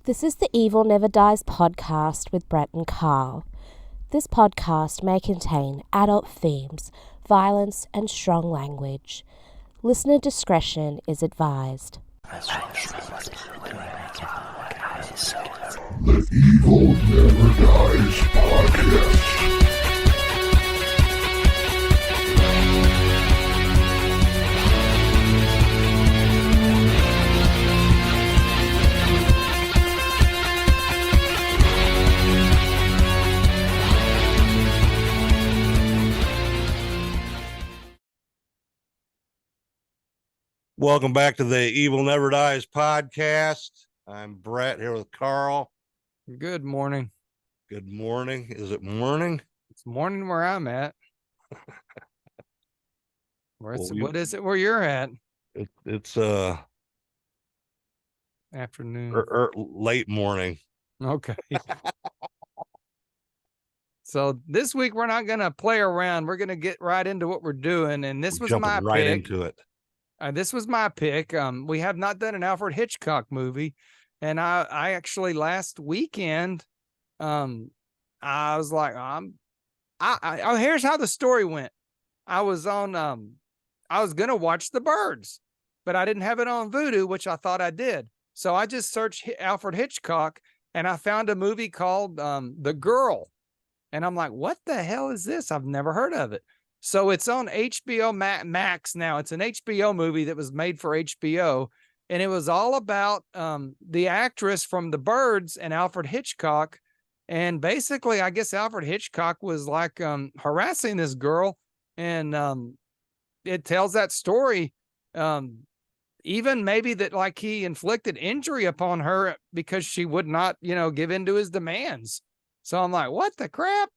This is the Evil Never Dies podcast with Brett and Carl. This podcast may contain adult themes, violence, and strong language. Listener discretion is advised. The Evil Never Dies podcast. Welcome back to the Evil Never Dies podcast. I'm Brett here with Carl. Good morning. Good morning. Is it morning? It's morning where I'm at. What is it where you're at? It's Afternoon. Late morning. Okay. So this week we're not going to play around. We're going to get right into what we're doing. And this was my right pick. Into it. This was my pick. We have not done an Alfred Hitchcock movie. And I actually last weekend, I was like, here's how the story went. I was going to watch TheBirds, but I didn't have it on Vudu, which I thought I did. So I just searched Alfred Hitchcock and I found a movie called The Girl. And I'm like, what the hell is this? I've never heard of it. So it's on HBO Max now. It's an HBO movie that was made for HBO. And it was all about the actress from TheBirds and Alfred Hitchcock. And basically, I guess Alfred Hitchcock was like harassing this girl. And it tells that story. Even maybe that like he inflicted injury upon her because she would not, give in to his demands. So I'm like, what the crap?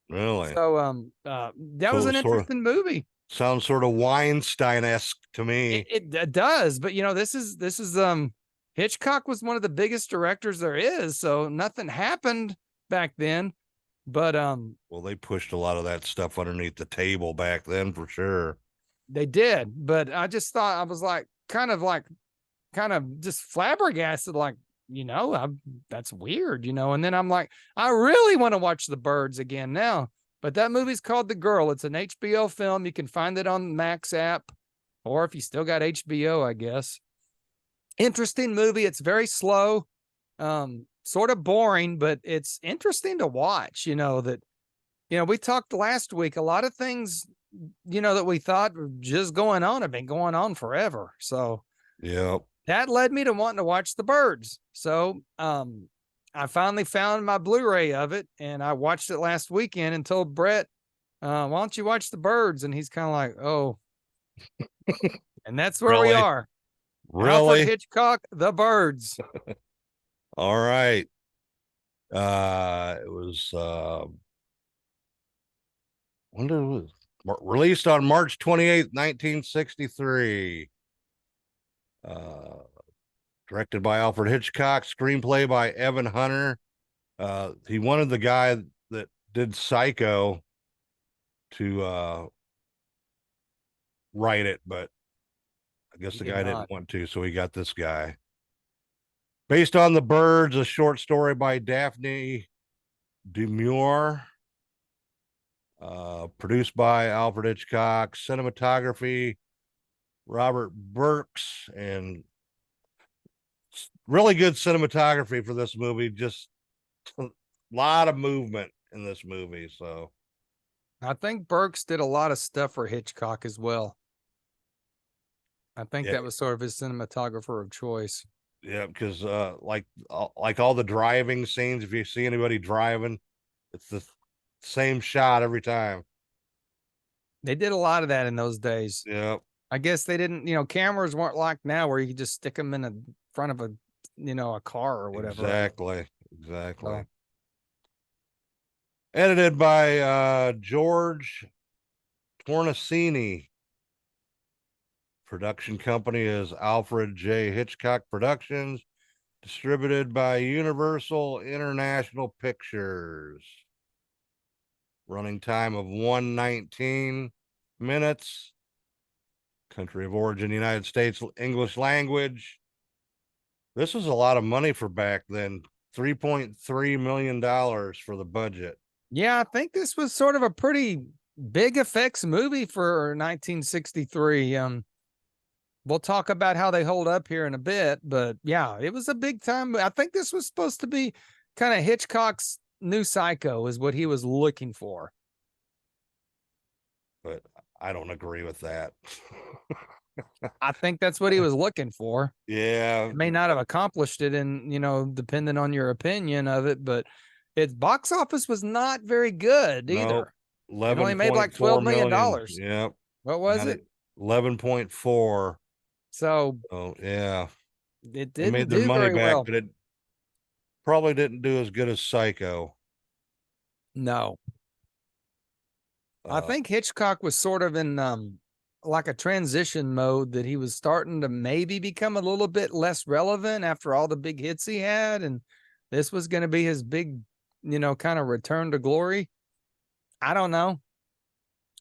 Really? So that was an interesting movie. Sounds sort of Weinstein-esque to me. It does, but this is Hitchcock was one of the biggest directors there is, so nothing happened back then. But well, they pushed a lot of that stuff underneath the table back then for sure. They did, but I just thought I was like kind of just flabbergasted, like, that's weird, and then I'm like, I really want to watch TheBirds again now. But that movie's called The Girl. It's an HBO film. You can find it on the Max app, or if you still got HBO, I guess. Interesting movie. It's very slow, sort of boring, but it's interesting to watch. We talked last week, a lot of things, that we thought were just going on have been going on forever. So, yeah. That led me to wanting to watch TheBirds. So I finally found my Blu-ray of it, and I watched it last weekend and told Brett, why don't you watch TheBirds? And he's kind of like, oh. And that's where we are. Really? Alfred Hitchcock, TheBirds. All right. It was when did it was released on March 28th, 1963. Directed by Alfred Hitchcock, screenplay by Evan Hunter. He wanted the guy that did Psycho to write it, but I guess the guy didn't want to, so he got this guy. Based on TheBirds, a short story by Daphne Demure. Produced by Alfred Hitchcock, cinematography Robert Burks, and really good cinematography for this movie. Just a lot of movement in this movie. So I think Burks did a lot of stuff for Hitchcock as well. I think that was sort of his cinematographer of choice. Yeah, because like all the driving scenes, if you see anybody driving, it's the same shot every time. They did a lot of that in those days. Yeah. I guess they didn't, cameras weren't like now where you could just stick them in the front of a car or whatever. Exactly. So. Edited by George Tornacini. Production company is Alfred J. Hitchcock Productions. Distributed by Universal International Pictures. Running time of 119 minutes. Country of origin, United States, English language. This is a lot of money for back then. $3.3 million for the budget. Yeah, I think this was sort of a pretty big effects movie for 1963. We'll talk about how they hold up here in a bit, but yeah, it was a big time. I think this was supposed to be kind of Hitchcock's new Psycho, is what he was looking for. But I don't agree with that. I think that's what he was looking for. Yeah. It may not have accomplished it, and depending on your opinion of it, but its box office was not very good either. It only made like $12 million. Yep. What was it? 11.4. So, yeah, it they made didn't their do money very back, well. but it probably didn't do as good as Psycho. No. I think Hitchcock was sort of in like a transition mode, that he was starting to maybe become a little bit less relevant after all the big hits he had, and this was going to be his big, kind of return to glory. I don't know.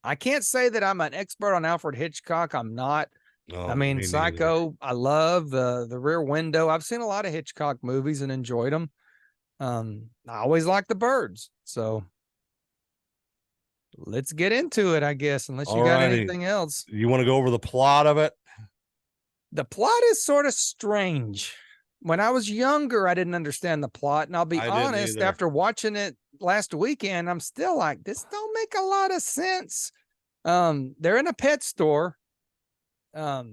I can't say that I'm an expert on Alfred Hitchcock. I'm not. No, I mean, me Psycho, I love the Rear Window. I've seen a lot of Hitchcock movies and enjoyed them. I always like The Birds. So let's get into it, I guess, unless you got anything else. You want to go over the plot of it? The plot is sort of strange. When I was younger, I didn't understand the plot. And I'll be honest, after watching it last weekend, I'm still like, this don't make a lot of sense. They're in a pet store. Was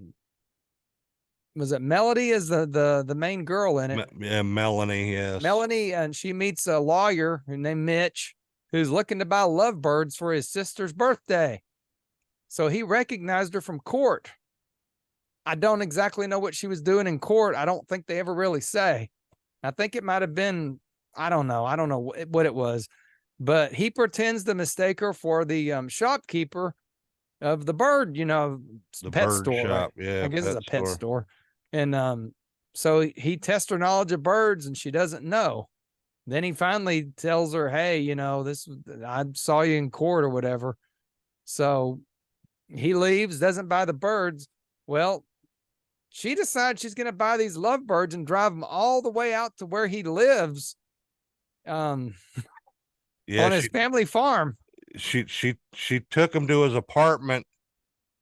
it Melody is the main girl in it? Yeah, Melanie, yes. Melanie, and she meets a lawyer named Mitch, who's looking to buy lovebirds for his sister's birthday. So he recognized her from court. I don't exactly know what she was doing in court. I don't think they ever really say. I think it might have been, I don't know what it was, but he pretends to mistake her for the shopkeeper of the bird, the pet bird store. Shop. Right? Yeah, I guess it's a pet store. And so he tests her knowledge of birds, and she doesn't know. Then he finally tells her, hey, I saw you in court or whatever. So he leaves, doesn't buy the birds. Well, she decides she's going to buy these lovebirds and drive them all the way out to where he lives, on his family farm. She took him to his apartment.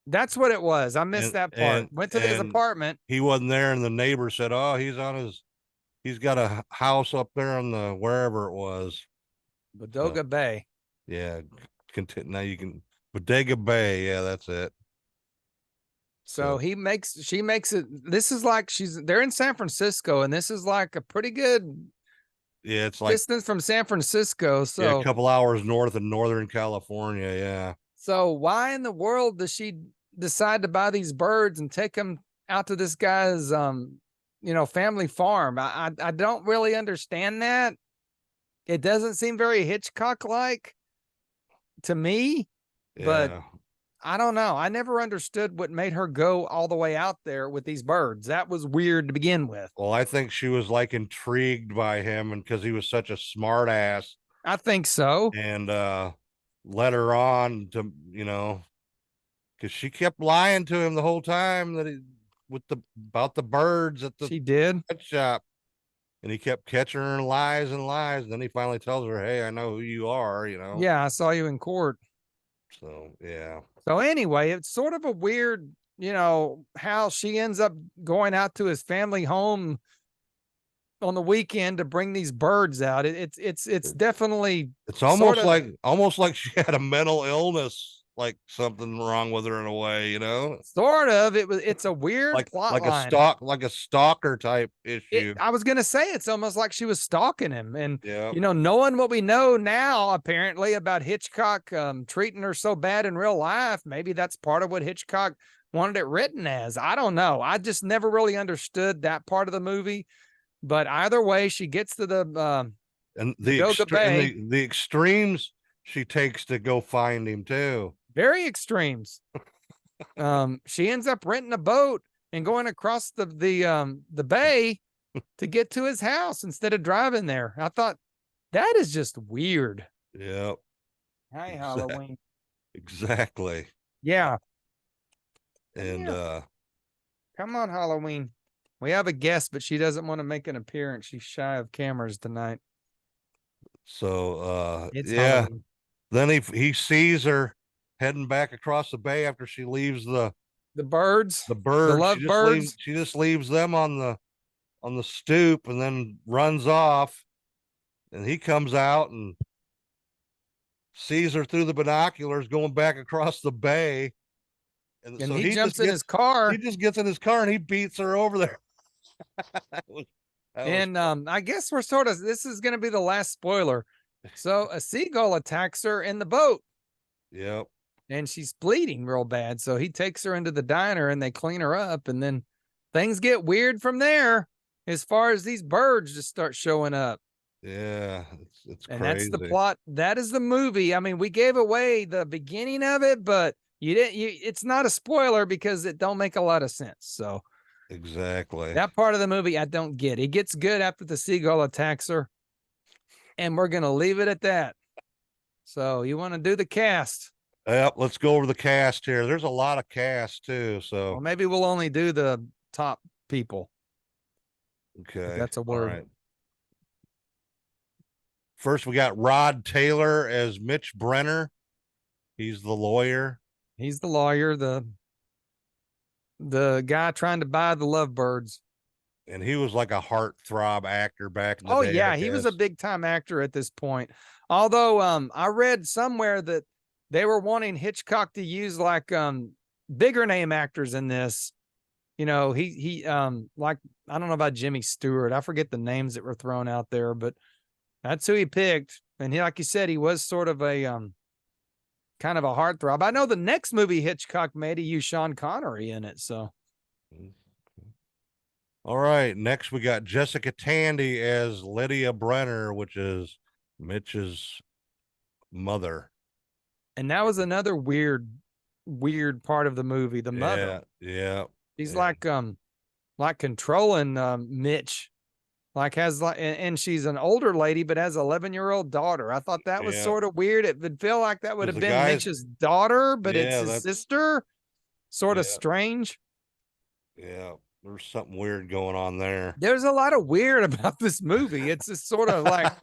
That's what it was. I missed that part. Went to his apartment. He wasn't there, and the neighbor said, "Oh, he's got a house up there on the wherever it was, Bodega Bay." Yeah, now you can Bodega Bay. Yeah, that's it. So she makes it. This is like they're in San Francisco, and this is like a pretty good it's like distance from San Francisco. So a couple hours north of Northern California. Yeah. So why in the world does she decide to buy these birds and take them out to this guy's family farm? I don't really understand that. It doesn't seem very Hitchcock-like to me, but I don't know. I never understood what made her go all the way out there with these birds. That was weird to begin with. Well, I think she was like intrigued by him, and because he was such a smart ass. I think so. And led her on to, because she kept lying to him the whole time about the birds at the pet shop. And he kept catching her in lies and lies. And then he finally tells her, hey, I know who you are, Yeah, I saw you in court. So, yeah. So anyway, it's sort of a weird, how she ends up going out to his family home on the weekend to bring these birds out. It's definitely, it's almost like she had a mental illness, like something wrong with her in a way, Sort of. It's a weird plot line. Like a stalker type issue. I was gonna say it's almost like she was stalking him, and knowing what we know now apparently about Hitchcock treating her so bad in real life, maybe that's part of what Hitchcock wanted it written as. I don't know. I just never really understood that part of the movie. But either way, she gets to the the extremes she takes to go find him too. Very extremes. She ends up renting a boat and going across the bay to get to his house instead of driving there. I thought that is just weird. Yep. Hi, Halloween. Exactly. Yeah. And come on, Halloween. We have a guest, but she doesn't want to make an appearance. She's shy of cameras tonight. So It's yeah. Halloween. Then he sees her heading back across the bay after she leaves the birds. The birds. The love birds. She just leaves them on the stoop and then runs off. And he comes out and sees her through the binoculars going back across the bay. And so he jumps in his car. He just gets in his car and he beats her over there. I guess we're sort of, this is going to be the last spoiler. So a seagull attacks her in the boat. Yep. And she's bleeding real bad. So he takes her into the diner and they clean her up. And then things get weird from there as far as these birds just start showing up. Yeah, it's and crazy. That's the plot. That is the movie. I mean, we gave away the beginning of it, but it's not a spoiler because it don't make a lot of sense. So exactly. That part of the movie I don't get. It gets good after the seagull attacks her. And we're going to leave it at that. So you want to do the cast? Yep, let's go over the cast here. There's a lot of cast too. So well, maybe we'll only do the top people. Okay. That's a word. All right. First, we got Rod Taylor as Mitch Brenner. He's the lawyer. He's the lawyer, the guy trying to buy the lovebirds. And he was like a heartthrob actor back in the day. Yeah, he was a big time actor at this point. Although I read somewhere that they were wanting Hitchcock to use like bigger name actors in this. You know, he like, I don't know about Jimmy Stewart. I forget the names that were thrown out there, but that's who he picked. And he, like you said, he was sort of a kind of a heartthrob. I know the next movie Hitchcock made, he used Sean Connery in it. So all right, next we got Jessica Tandy as Lydia Brenner, which is Mitch's mother. And that was another weird part of the movie. The mother. Yeah. She's like controlling Mitch, like has like, and she's an older lady, but has an 11-year-old daughter. I thought that was sort of weird. It would feel like that would have been Mitch's daughter, but it's his sister. Sort of strange. Yeah. There's something weird going on there. There's a lot of weird about this movie. It's just sort of like,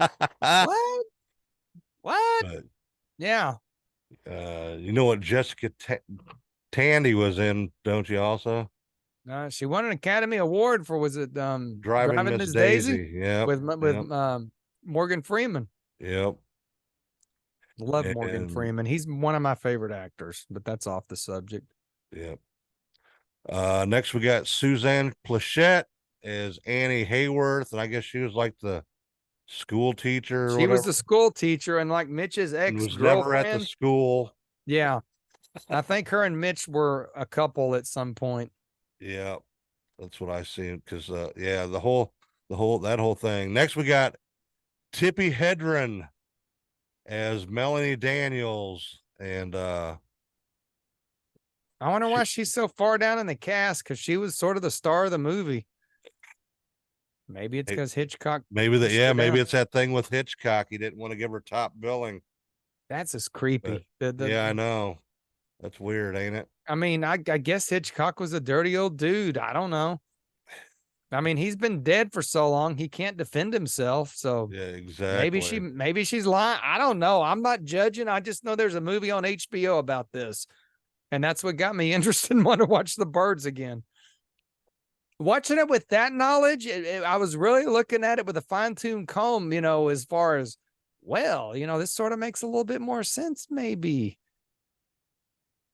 what? But, yeah. You know what Jessica Tandy was in, don't you also? She won an Academy Award for, was it Driving Miss Daisy? Yeah. With Morgan Freeman. Yep. Love Morgan Freeman. He's one of my favorite actors, but that's off the subject. Yep. Next we got Suzanne Plachette as Annie Hayworth, and I guess she was like the school teacher. She was the school teacher, and like Mitch's ex-girlfriend. Was never at the school. Yeah, I think her and Mitch were a couple at some point. Yeah, that's what I see. Because that whole thing. Next we got Tippi Hedren as Melanie Daniels, and I wonder why she's so far down in the cast, because she was sort of the star of the movie. Maybe it's because Hitchcock. Maybe it's that thing with Hitchcock. He didn't want to give her top billing. That's just creepy. Yeah, I know. That's weird, ain't it? I mean, I guess Hitchcock was a dirty old dude. I don't know. I mean, he's been dead for so long, he can't defend himself. So yeah, exactly. Maybe she's lying. I don't know. I'm not judging. I just know there's a movie on HBO about this. And that's what got me interested in wanting to watch The Birds again. Watching it with that knowledge, I was really looking at it with a fine-tuned comb, you know, as far as, well, you know, this sort of makes a little bit more sense, maybe.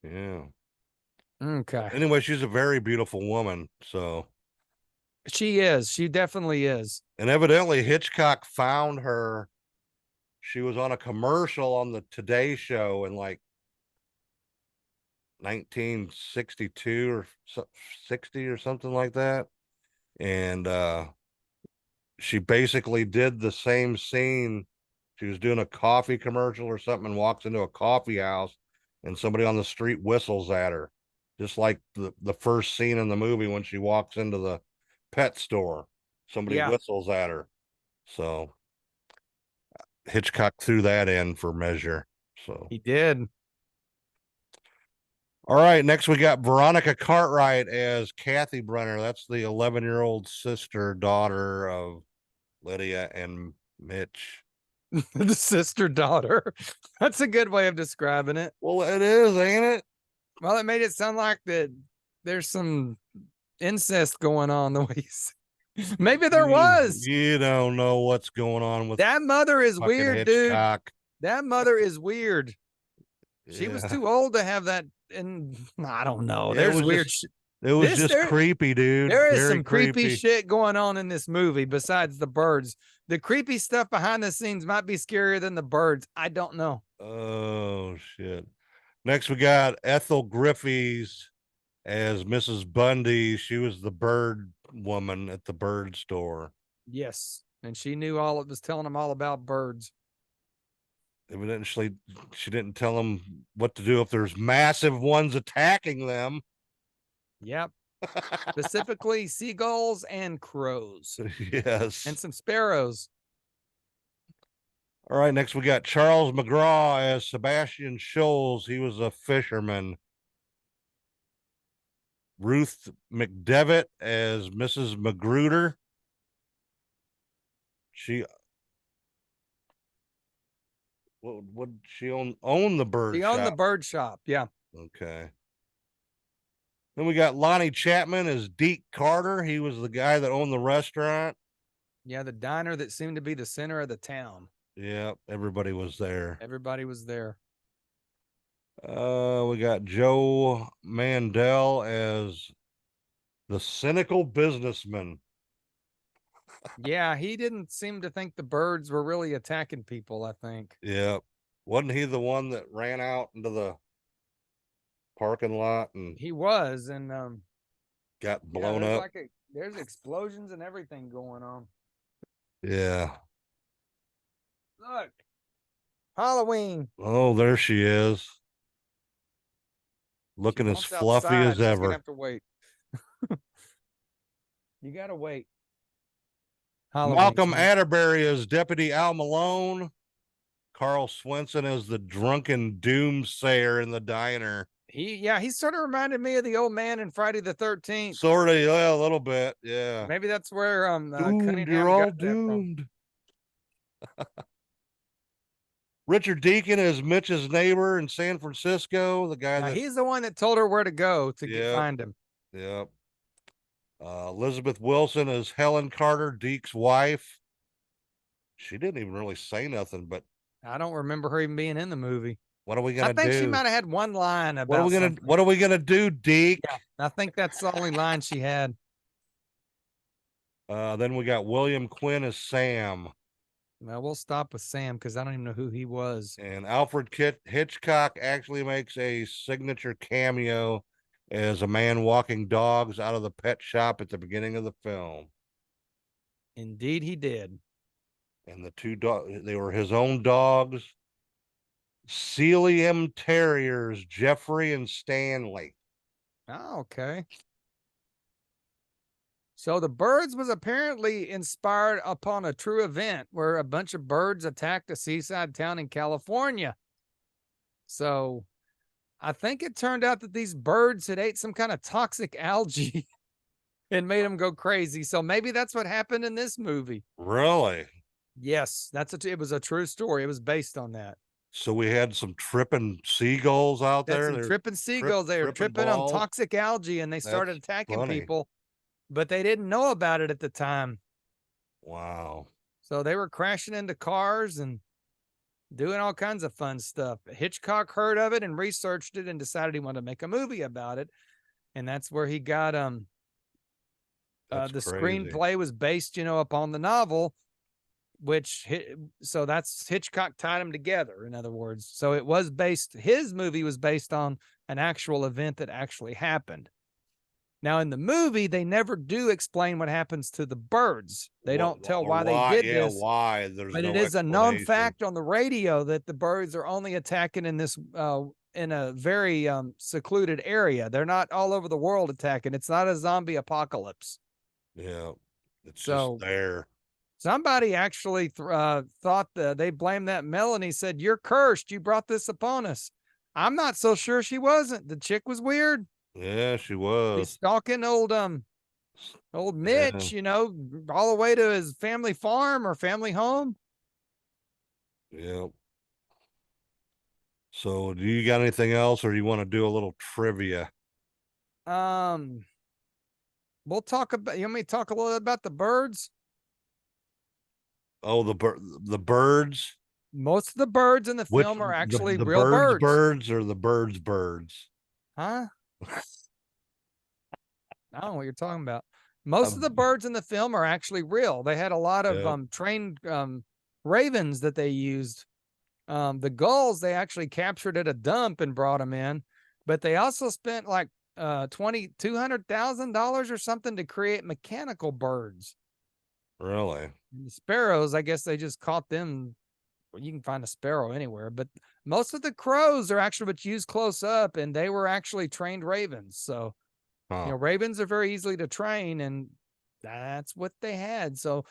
Yeah. Okay. Anyway, she's a very beautiful woman, so. She is. She definitely is. And evidently Hitchcock found her. She was on a commercial on the Today Show in like 1962 or 60 or something like that. And she basically did the same scene. She was doing a coffee commercial or something and walks into a coffee house and somebody on the street whistles at her. Just like the first scene in the movie when she walks into the pet store, somebody whistles at her. So Hitchcock threw that in for measure. So he did. All right, next we got Veronica Cartwright as Kathy Brenner. That's the 11-year-old sister, daughter of Lydia and Mitch. The sister daughter. That's a good way of describing it. Well, it is, ain't it? Well, it made it sound like that there's some incest going on the way you said. Maybe there was. You don't know what's going on with That mother is fucking weird, Hitchcock. dude. That mother is weird. She was Yeah. too old to have that. And I don't know. Yeah, There's weird shit. It was just creepy, dude. There is Very some creepy shit going on in this movie besides the birds. The creepy stuff behind the scenes might be scarier than the birds. I don't know. Oh, shit. Next, we got Ethel Griffiths as Mrs. Bundy. She was the bird woman at the bird store. Yes. And she knew all it was telling them all about birds. Evidently, she didn't tell them what to do if there's massive ones attacking them. Yep. Specifically seagulls and crows. Yes. And some sparrows. All right, next we got Charles McGraw as Sebastian Scholes. He was a fisherman. Ruth McDevitt as Mrs. Magruder. She what she own the bird She shop? owned the bird shop, yeah. Okay. Then we got Lonnie Chapman as Deke Carter. He was the guy that owned the restaurant. Yeah, the diner that seemed to be the center of the town. Yeah, everybody was there. Everybody was there. We got Joe Mandel as the cynical businessman. Yeah, he didn't seem to think the birds were really attacking people, I think. Yeah. Wasn't he the one that ran out into the parking lot and he was, and got blown up? There's explosions and everything going on. Yeah. Look. Halloween. Oh, there she is. Looking as fluffy as ever. Gonna have to wait. You gotta wait. Halloween. Malcolm Atterbury as Deputy Al Malone. Carl Swenson as the drunken doomsayer in the diner. He sort of reminded me of the old man in Friday the 13th. Sort of, yeah, a little bit, yeah. Maybe that's where doomed, you're all doomed. Richard Deacon is Mitch's neighbor in San Francisco. The guy that he's the one that told her where to go to find him. Yep. Elizabeth Wilson is Helen Carter, Deke's wife. She didn't even really say nothing, but I don't remember her even being in the movie. What are we gonna do? I think she might have had one line about what are we gonna do, Deke? Yeah, I think that's the only line she had. Then we got William Quinn as Sam. Well, we'll stop with Sam because I don't even know who he was. And Alfred Hitchcock actually makes a signature cameo as a man walking dogs out of the pet shop at the beginning of the film. Indeed, he did. And the two dogs, they were his own dogs. Sealyham Terriers, Jeffrey and Stanley. Oh, okay. So the Birds was apparently inspired upon a true event where a bunch of birds attacked a seaside town in California. So I think it turned out that these birds had ate some kind of toxic algae and made them go crazy. So maybe that's what happened in this movie. Really? Yes, it was a true story. It was based on that. So we had some tripping seagulls out there. Some tripping seagulls. They were tripping on toxic algae and they started attacking people, but they didn't know about it at the time. Wow. So they were crashing into cars and doing all kinds of fun stuff. Hitchcock heard of it and researched it and decided he wanted to make a movie about it. And that's where he got the screenplay was based, upon the novel, so that's Hitchcock tied them together, in other words. So it was his movie was based on an actual event that actually happened. Now in the movie, they never do explain what happens to the birds. They don't tell why they did this. Why? But it is a known fact on the radio that the birds are only attacking in this in a very secluded area. They're not all over the world attacking. It's not a zombie apocalypse. Yeah, it's just there. Somebody actually thought that they blamed that Melanie, said, "You're cursed. You brought this upon us." I'm not so sure she wasn't. The chick was weird. Yeah, she She's was. stalking old Mitch, all the way to his family farm or family home. Yeah. So, do you got anything else, or do you want to do a little trivia? We'll talk about. You want me to talk a little about the birds? Oh, the birds. Most of the birds in the Which film are actually the real birds. birds or the birds? Huh? I don't know what you're talking about. Most of the birds in the film are actually real. They had a lot of Yep. trained ravens that they used. The gulls they actually captured at a dump and brought them in, but they also spent like $200,000 or something to create mechanical birds. Really? And the sparrows, I guess they just caught them. Well, you can find a sparrow anywhere, but most of the crows are actually what's used close up, and they were actually trained ravens. So, ravens are very easily to train, and that's what they had. So,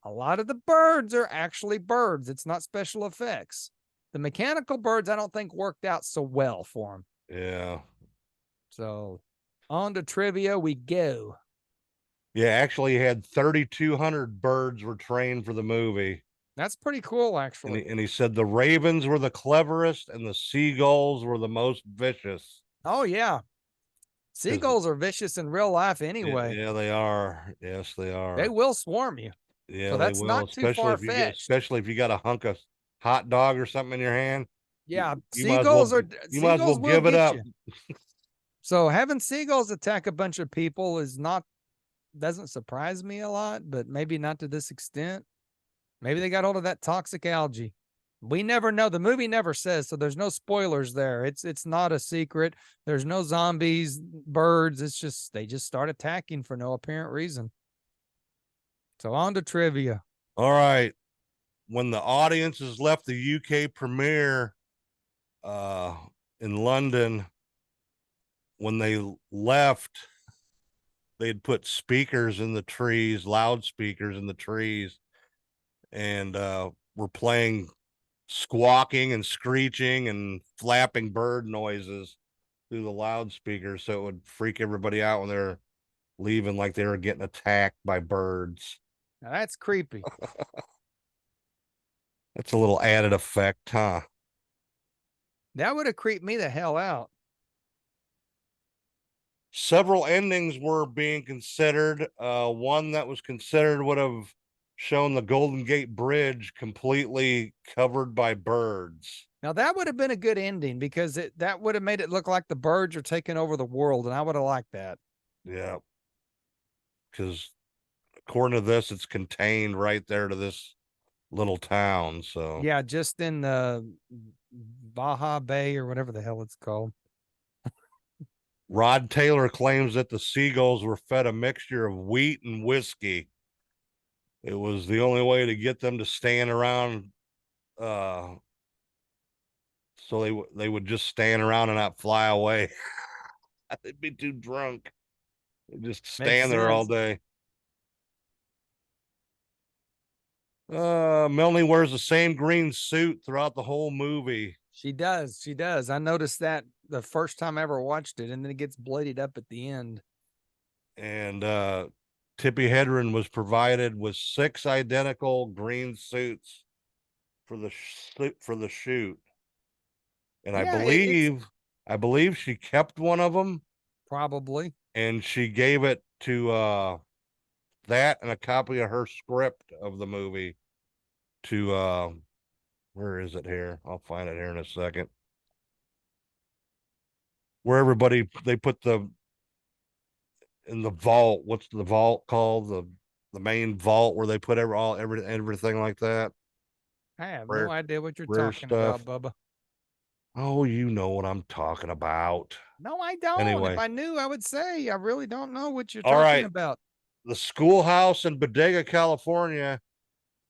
a lot of the birds are actually birds. It's not special effects. The mechanical birds, I don't think worked out so well for them. Yeah. So, on to trivia we go. Yeah, actually, he had 3,200 birds were trained for the movie. That's pretty cool, actually. And he said the ravens were the cleverest and the seagulls were the most vicious. Oh, yeah. Seagulls are vicious in real life anyway. Yeah, they are. Yes, they are. They will swarm you. Yeah, so that's they will, not too far fetched. especially if you got a hunk of hot dog or something in your hand. Yeah, you might as well give it up. So having seagulls attack a bunch of people doesn't surprise me a lot, but maybe not to this extent. Maybe they got hold of that toxic algae. We never know. The movie never says, so there's no spoilers there. It's not a secret. There's no zombies, birds. It's just they just start attacking for no apparent reason. So on to trivia. All right. When the audiences left the UK premiere in London, when they left, they'd put speakers in the trees, loudspeakers in the trees, and were playing squawking and screeching and flapping bird noises through the loudspeakers, so it would freak everybody out when they're leaving, like they were getting attacked by birds. Now that's creepy. That's a little added effect, huh? That would have creeped me the hell out. Several endings were being considered. One that was considered would have shown the Golden Gate Bridge completely covered by birds. Now that would have been a good ending because that would have made it look like the birds are taking over the world, and I would have liked that. Yeah. Because according to this, it's contained right there to this little town. So yeah, just in the Baja Bay or whatever the hell it's called. Rod Taylor claims that the seagulls were fed a mixture of wheat and whiskey. It was the only way to get them to stand around. So they would just stand around and not fly away. They'd be too drunk. They'd just stand there all day. Melanie wears the same green suit throughout the whole movie. She does. She does. I noticed that the first time I ever watched it, and then it gets bloodied up at the end. And Tippi Hedren was provided with 6 identical green suits for the shoot. And yeah, I believe she kept one of them. Probably. And she gave it to that and a copy of her script of the movie to where is it here? I'll find it here in a second. Where everybody they put in the vault. What's the vault called? The main vault where they put everything like that. I have no idea what you're talking about, Bubba. Oh, you know what I'm talking about. No, I don't. Anyway. If I knew, I would say. I really don't know what you're talking about. The schoolhouse in Bodega, California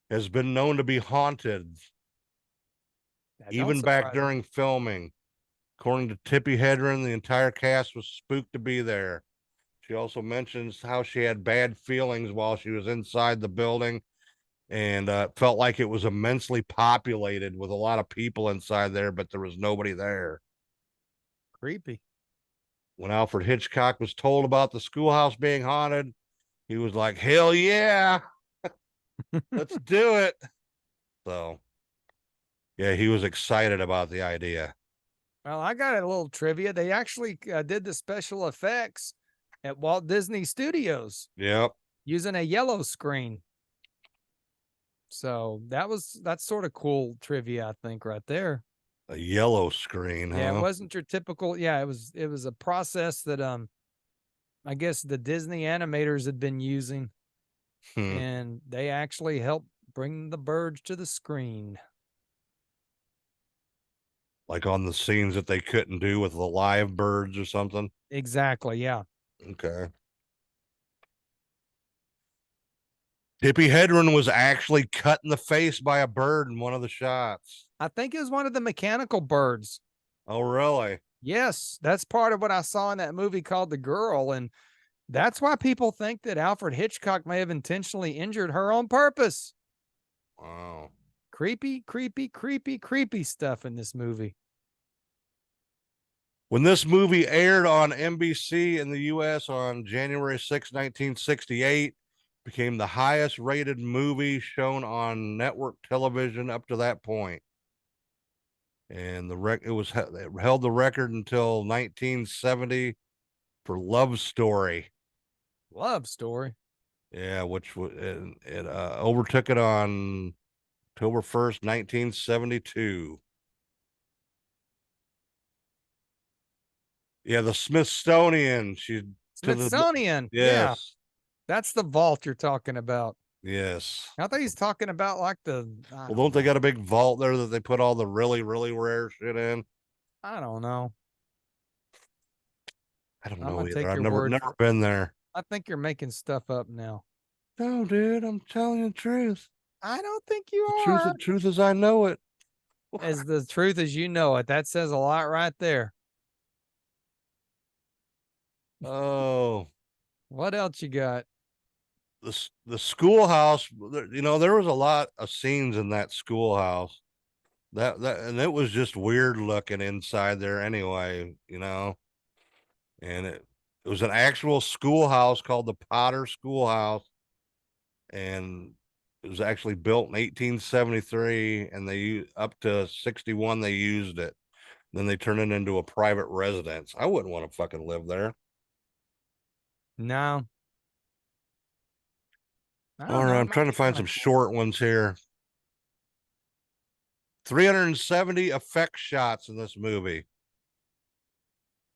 has been known to be haunted. Even back during filming. According to Tippi Hedren, the entire cast was spooked to be there. She also mentions how she had bad feelings while she was inside the building and felt like it was immensely populated with a lot of people inside there, but there was nobody there. Creepy. When Alfred Hitchcock was told about the schoolhouse being haunted, he was like, hell yeah, let's do it. So, yeah, he was excited about the idea. Well, I got a little trivia. They actually did the special effects at Walt Disney Studios. Yep. Using a yellow screen. So that's sort of cool trivia, I think, right there. A yellow screen, Yeah, huh? it wasn't your typical. Yeah, it was a process that I guess the Disney animators had been using, and they actually helped bring the birds to the screen. Like on the scenes that they couldn't do with the live birds or something. Exactly. Yeah. Okay. Tippi Hedren was actually cut in the face by a bird in one of the shots. I think it was one of the mechanical birds. Oh, really? Yes, that's part of what I saw in that movie called The Girl, and that's why people think that Alfred Hitchcock may have intentionally injured her on purpose. Wow. Creepy, creepy, creepy, creepy stuff in this movie. When this movie aired on NBC in the US on January 6, 1968, became the highest rated movie shown on network television up to that point. And it held the record until 1970 for Love Story. Love Story. Yeah, which it overtook it on October 1st, 1972. Yeah, the Smithsonian. Smithsonian. Yes. Yeah. That's the vault you're talking about. Yes. I thought he's talking about like Well, don't they got a big vault there that they put all the really, really rare shit in? I don't know. I don't I'm know gonna either. take I've your never word been there. I think you're making stuff up now. No, dude, I'm telling you the truth. I don't think you The are. truth is I know it. As the truth as you know it. That says a lot right there. Oh, What else you got? the schoolhouse. There was a lot of scenes in that schoolhouse. And it was just weird looking inside there anyway. And it was an actual schoolhouse called the Potter Schoolhouse, and it was actually built in 1873, and they up to 61 they used it. Then they turned it into a private residence. I wouldn't want to fucking live there. No. All right, I'm trying to find some short ones here. 370 effect shots in this movie.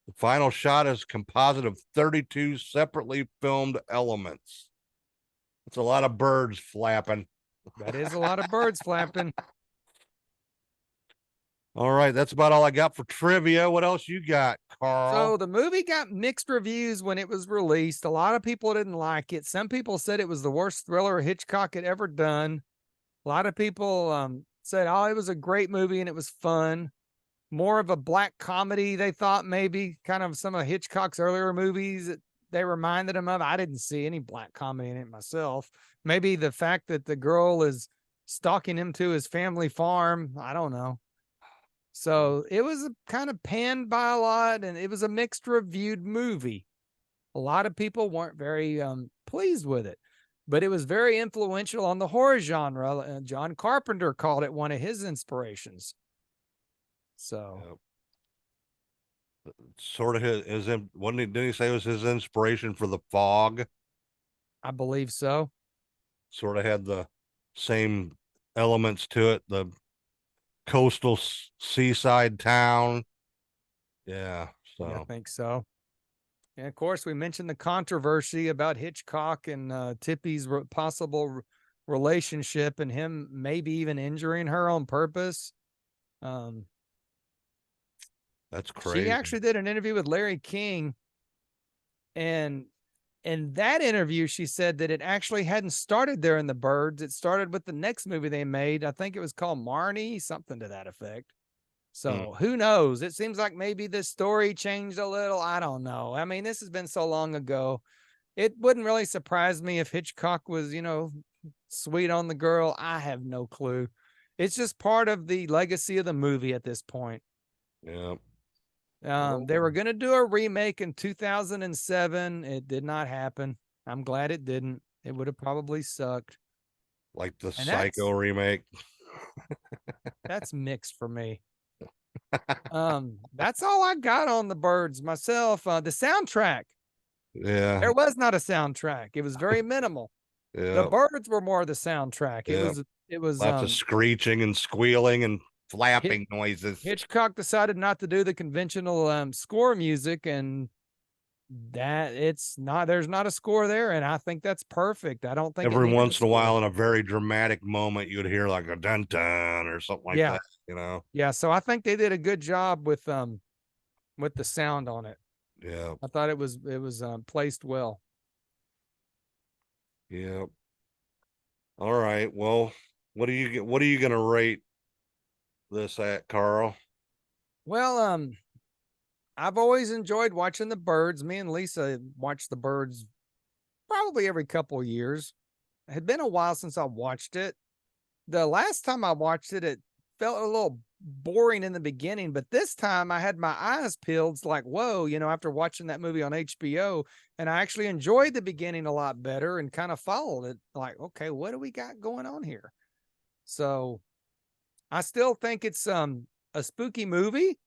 The final shot is a composite of 32 separately filmed elements. It's a lot of birds flapping. That is a lot of birds flapping. All right, that's about all I got for trivia. What else you got, Carl? So the movie got mixed reviews when it was released. A lot of people didn't like it. Some people said it was the worst thriller Hitchcock had ever done. A lot of people said, oh, it was a great movie and it was fun. More of a black comedy, they thought, maybe kind of some of Hitchcock's earlier movies that they reminded him of. I didn't see any black comedy in it myself. Maybe the fact that the girl is stalking him to his family farm. I don't know. So it was kind of panned by a lot, and it was a mixed reviewed movie. A lot of people weren't very pleased with it, but it was very influential on the horror genre. John Carpenter called it one of his inspirations. So, sort of didn't he say it was his inspiration for The Fog? I believe so. Sort of had the same elements to it. The coastal seaside town. Yeah, so I think so. And of course, we mentioned the controversy about Hitchcock and Tippi's possible relationship and him maybe even injuring her on purpose. That's crazy. She actually did an interview with Larry King, and in that interview, she said that it actually hadn't started there in The Birds. It started with the next movie they made. I think it was called Marnie, something to that effect. So who knows? It seems like maybe the story changed a little. I don't know. I mean, this has been so long ago. It wouldn't really surprise me if Hitchcock was, sweet on the girl. I have no clue. It's just part of the legacy of the movie at this point. Yeah. They were going to do a remake in 2007. It did not happen. I'm glad it didn't. It would have probably sucked. Like the And Psycho remake. That's mixed for me. That's all I got on the Birds myself. The soundtrack. Yeah. There was not a soundtrack. It was very minimal. The Yeah. Birds were more the soundtrack. It was Lots of screeching and squealing and flapping noises. Hitchcock decided not to do the conventional score music, and there's not a score there, and I think that's perfect. I don't think every once in a while in a very dramatic moment you'd hear like a dun dun or something like that, you know. Yeah, so I think they did a good job with the sound on it. Yeah, I thought it was placed well. Yeah. All right, well, what are you gonna rate this at, Carl? Well, I've always enjoyed watching the Birds. Me and Lisa watch the Birds probably every couple of years. It had been a while since I watched it. The last time I watched it, it felt a little boring in the beginning, but this time I had my eyes peeled. It's like, whoa, after watching that movie on HBO, and I actually enjoyed the beginning a lot better and kind of followed it. Like, okay, what do we got going on here? So I still think it's a spooky movie.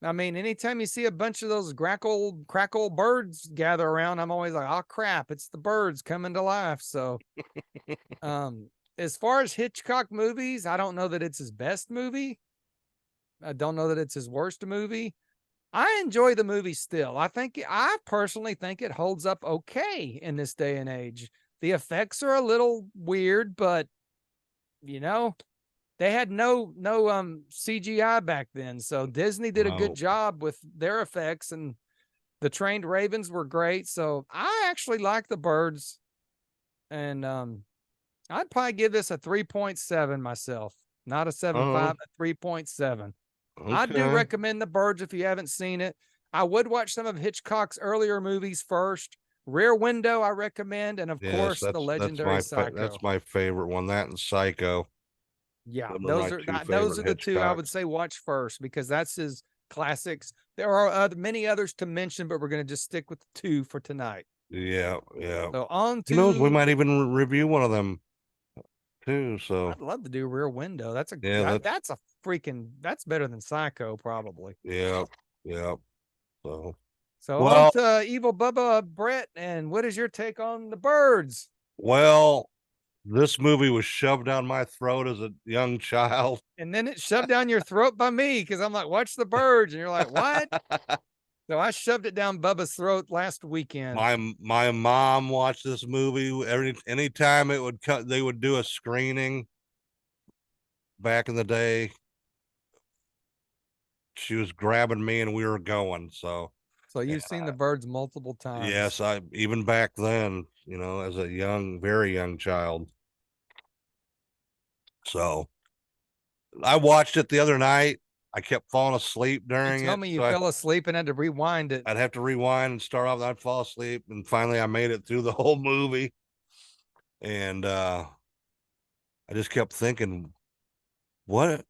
I mean, anytime you see a bunch of those crackle birds gather around, I'm always like, oh crap, it's the birds coming to life. So as far as Hitchcock movies, I don't know that it's his best movie. I don't know that it's his worst movie. I enjoy the movie still. I personally think it holds up okay in this day and age. The effects are a little weird, but they had no CGI back then. So Disney did a good job with their effects, and the trained ravens were great. So I actually like the Birds, and I'd probably give this a 3.7 myself. Not a 7.5, a 3.7. Okay. I do recommend the Birds if you haven't seen it. I would watch some of Hitchcock's earlier movies first. Rear Window, I recommend, and of course the legendary Psycho. That's my favorite one. That and Psycho. Yeah, those are the two I would say watch first, because that's his classics. There are many others to mention, but we're going to just stick with the two for tonight. Yeah. So on to, who knows, we might even review one of them too. So I'd love to do Rear Window. That's better than Psycho, probably. Yeah. So on to Evil Bubba Brett, and what is your take on the Birds? Well, this movie was shoved down my throat as a young child, and then it's shoved down your throat by me, because I'm like, watch the Birds, and you're like, what? So I shoved it down Bubba's throat last weekend. My mom watched this movie anytime it would cut. They would do a screening back in the day. She was grabbing me and we were going. So you've seen the Birds multiple times. Yes, I even back then, as a very young child. So I watched it the other night. I kept falling asleep during it. Tell me you fell asleep and had to rewind it. I'd have to rewind and start off, and I'd fall asleep. And finally I made it through the whole movie. And I just kept thinking, what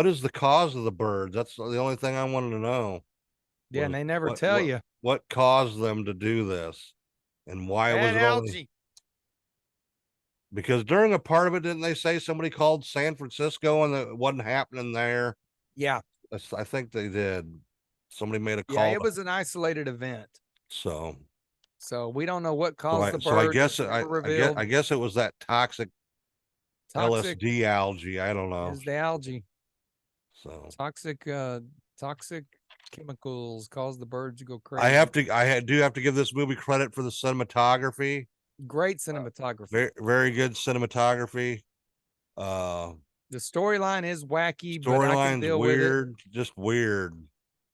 is the cause of the birds? That's the only thing I wanted to know. Yeah, and they never tell you. What caused them to do this? And why was it algae? Because during a part of it, didn't they say somebody called San Francisco and it wasn't happening there? Yeah. I think they did. Somebody made a call. Yeah, it was an isolated event. So we don't know what caused the birds. So I guess it was that toxic LSD algae. I don't know. It's the algae. So toxic chemicals cause the birds to go crazy. I do have to give this movie credit for the cinematography. Great cinematography. Very, very good cinematography. The storyline is wacky. Storyline's weird, just weird.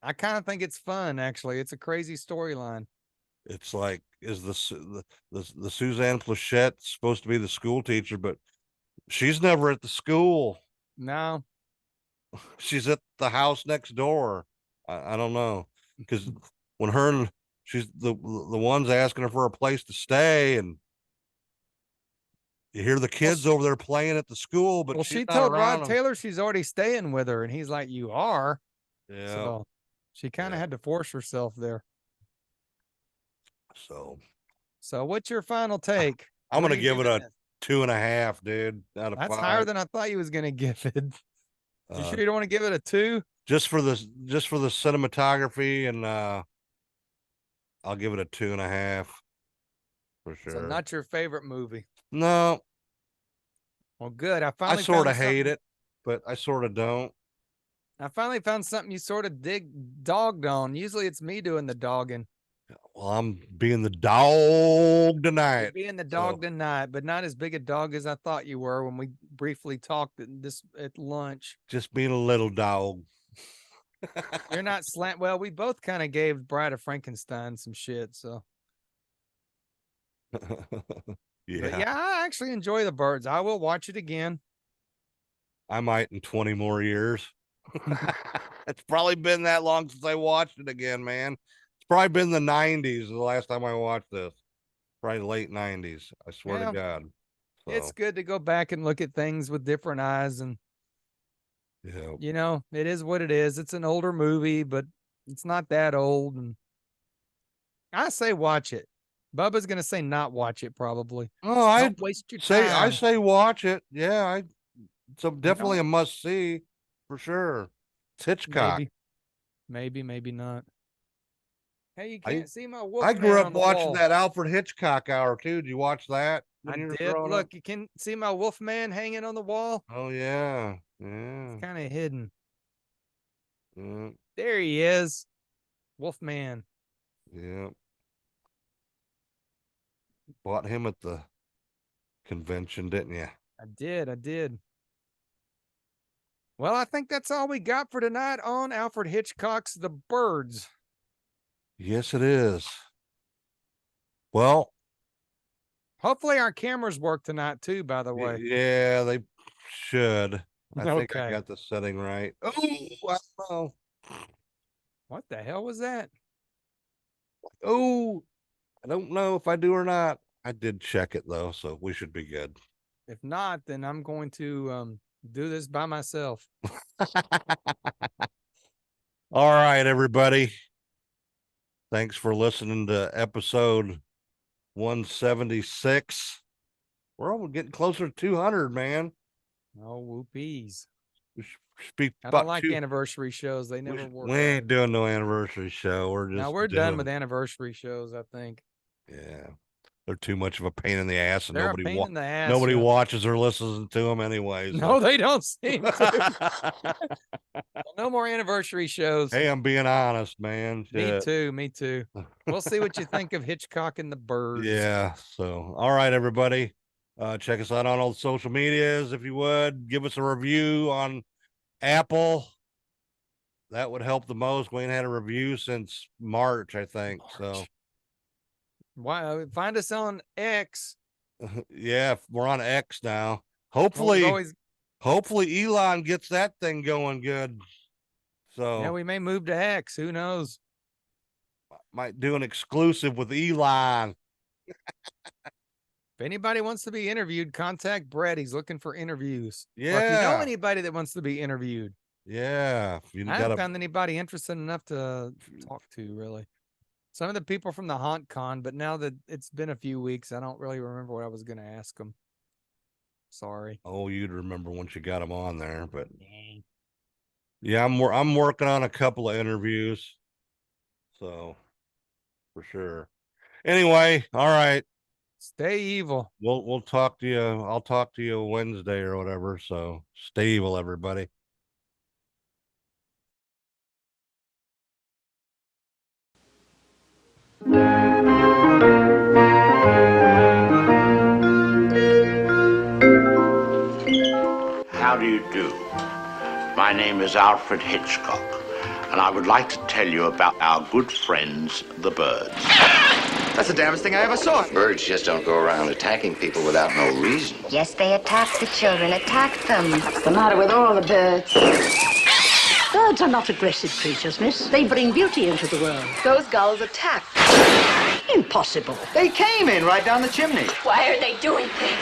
I kind of think it's fun, actually. It's a crazy storyline. It's like, is the Suzanne Plachette supposed to be the school teacher, but she's never at the school. No. She's at the house next door. I don't know, because when she's the ones asking her for a place to stay, and you hear the kids over there playing at the school, but she told Rod Taylor she's already staying with her, and he's like, "You are." Yeah. She kind of had to force herself there. So what's your final take? I'm What going are to you give it giving a this? 2.5, dude, out of That's 5. higher than I thought you was going to give it. You sure you don't want to give it a 2? Just for the cinematography, and I'll give it a 2.5 for sure. So not your favorite movie. No. Well, good. I sort of hate it, but I sort of don't. I finally found something you sort of dogged on. Usually it's me doing the dogging. Well, I'm being the dog tonight. You're being the dog tonight, but not as big a dog as I thought you were when we briefly talked at lunch. Just being a little dog. You're not well, we both kind of gave Bride of Frankenstein some shit, so. Yeah. But yeah, I actually enjoy The Birds. I will watch it again. I might in 20 more years. It's probably been that long since I watched it again, man. It's probably been the 90s the last time I watched this. Probably late 90s. I swear to God. So, it's good to go back and look at things with different eyes, and you know, it is what it is. It's an older movie, but it's not that old. And I say watch it. Bubba's gonna say not watch it, probably. Oh, I waste your time. I say watch it. Yeah, it's definitely a must see for sure. It's Hitchcock. Maybe not. Hey, you can't see my wolf. I grew up watching that Alfred Hitchcock hour too. Did you watch that? I did. Look, you can see my Wolfman hanging on the wall. Oh yeah, yeah. It's kind of hidden. Yeah. There he is, Wolfman. Yeah. Bought him at the convention, didn't you? I did. Well, I think that's all we got for tonight on Alfred Hitchcock's The Birds. Yes, it is. Well, hopefully our cameras work tonight too, by the way. Yeah, they should. I think I Okay. got the setting right. Oh, I don't know. What the hell was that? Oh, I don't know if I do or not. I did check it though, so we should be good. If not, then I'm going to do this by myself. All right, everybody. Thanks for listening to episode 176. We're almost getting closer to 200, man. Oh, whoopies. I don't like anniversary shows. They never work. We ain't doing no anniversary show. We're done with anniversary shows, I think. Yeah. They're too much of a pain in the ass, and They're a pain in the ass. Nobody watches or listens to them anyways. So. No, they don't seem to. Well, no more anniversary shows. Hey, I'm being honest, man. Shit. Me too. We'll see what you think of Hitchcock and the Birds. Yeah. So, all right, everybody. Check us out on all the social medias if you would. Give us a review on Apple. That would help the most. We ain't had a review since March, I think. So. Wow, find us on X. Yeah, we're on X now. Hopefully Elon gets that thing going good. So yeah, we may move to X. Who knows? Might do an exclusive with Elon. If anybody wants to be interviewed, contact Brett. He's looking for interviews. Yeah. Or if you know anybody that wants to be interviewed. Yeah. I haven't found anybody interested enough to talk to, really. Some of the people from the Haunt Con, but now that it's been a few weeks, I don't really remember what I was going to ask them. Sorry. Oh, you'd remember once you got them on there, but yeah, I'm working on a couple of interviews, so for sure. Anyway, all right. Stay evil. We'll talk to you. I'll talk to you Wednesday or whatever. So stay evil, everybody. How do you do? My name is Alfred Hitchcock, and I would like to tell you about our good friends, the birds. That's the damnedest thing I ever saw. Birds just don't go around attacking people without no reason. Yes, they attack the children. Attack them. What's the matter with all the birds? Birds are not aggressive creatures, miss. They bring beauty into the world. Those gulls attack. Impossible. They came in right down the chimney. Why are they doing things?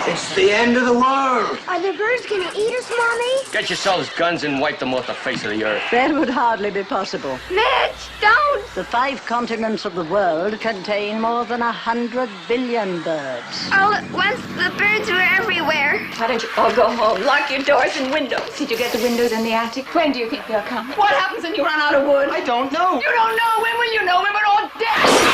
It's the end of the world. Are the birds gonna eat us, Mommy? Get yourselves guns and wipe them off the face of the earth. That would hardly be possible. Mitch, don't! The 5 continents of the world contain more than 100 billion birds. All at once, the birds were everywhere. Why don't you all go home? Lock your doors and windows. Did you get the windows in the attic? When do you think they'll come? What happens when you run out of wood? I don't know. You don't know. When will you know? When we're all dead.